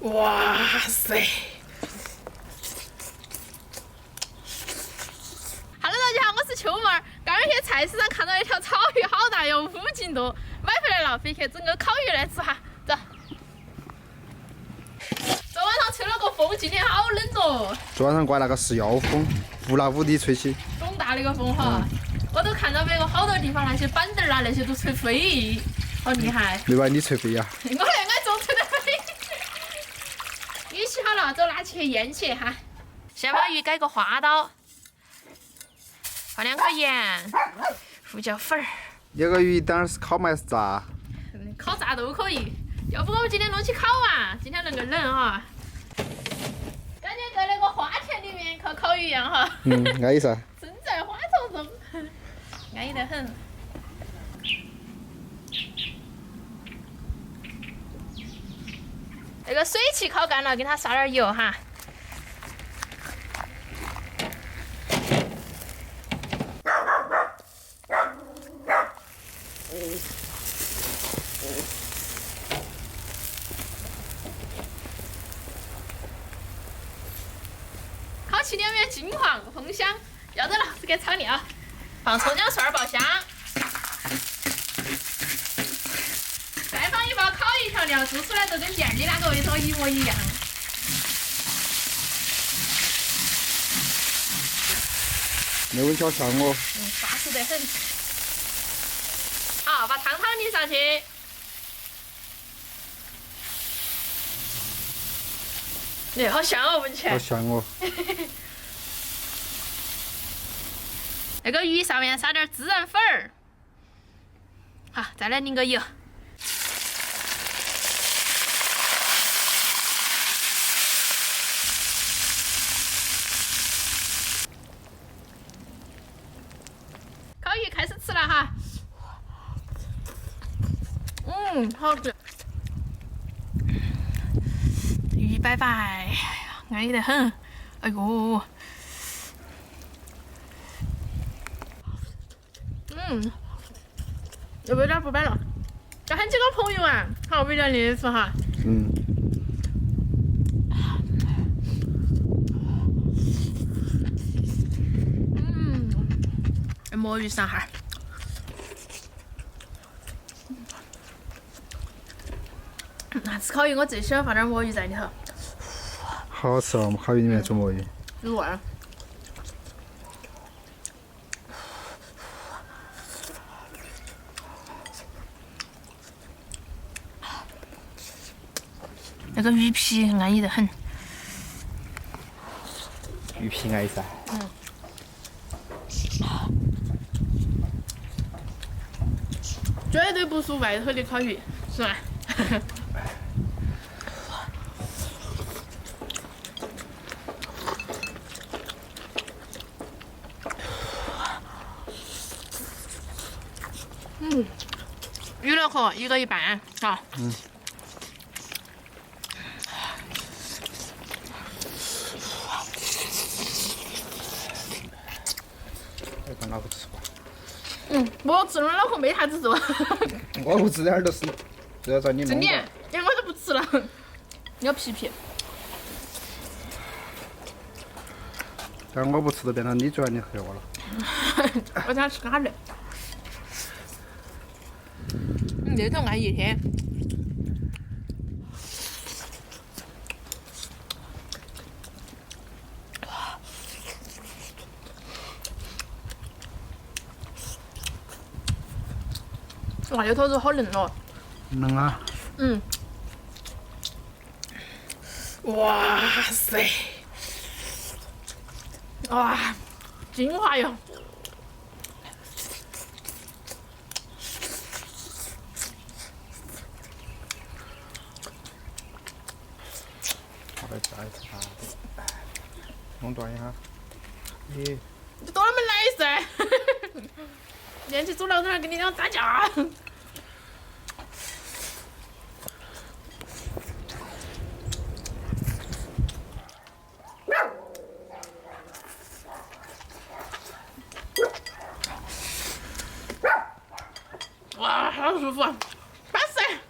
哇塞！ Hello， 大家好，我是秋妹儿。刚刚去菜市场看到一条草鱼，好大哟，5斤多，买回来了，非去整个烤鱼来吃哈。走。昨晚上吹了个风，今天好冷哦。昨晚上刮那个是妖风，无那无的吹起。风大那个风哈，我都看到别个好多地方那些板凳啊那些都吹飞，好厉害。没把你吹飞呀？我那个总吹得飞。鱼洗好了，走拿起去腌起哈。先把鱼改个花刀。 放2颗盐，胡椒粉儿。有个鱼当然是烤还是炸？烤炸都可以。要不我们今天弄起烤啊？今天那个冷哈，感觉在那个花田里面烤鱼一样哈。安逸噻。身在花丛中，安逸得很。那个水汽烤干了，给它撒点油哈。 烤起两面金黄红香，要得了，这个炒料，放葱姜蒜爆香，再放一包烤鱼调料，做出来就跟店里那个味道一模一样。那味好香哦。巴适得很。好，把汤淋上去。 好香哦，闻起来。好香哦。那个鱼上面撒点孜然粉儿。好，再来淋个油。烤鱼开始吃了哈。好吃。 鱼摆摆，哎呀，安逸得很。哎呦，有点不摆了。要喊几个朋友啊，好味点的吃哈。魔芋上哈。 吃烤鱼我最喜欢放点魔芋在里头。好好吃哦，我们烤鱼里面煮魔芋。入味儿。那个鱼皮安逸得很。鱼皮安逸噻。绝对不输外头的烤鱼，是吧？鱼6颗，1个1半，好。把脑壳吃吧。我吃了脑壳没啥子做。我不吃点儿都是，只要找你弄。真的，连我都不吃了，有皮皮。但我不吃都变成你最爱你黑我了。我想吃咖喱。那头安逸些。哇，这头肉好嫩哦。能啊。哇塞！哇，精华哟！我来炸一下，弄断一下。你你多那么来噻！连起煮了，在那跟你俩打架。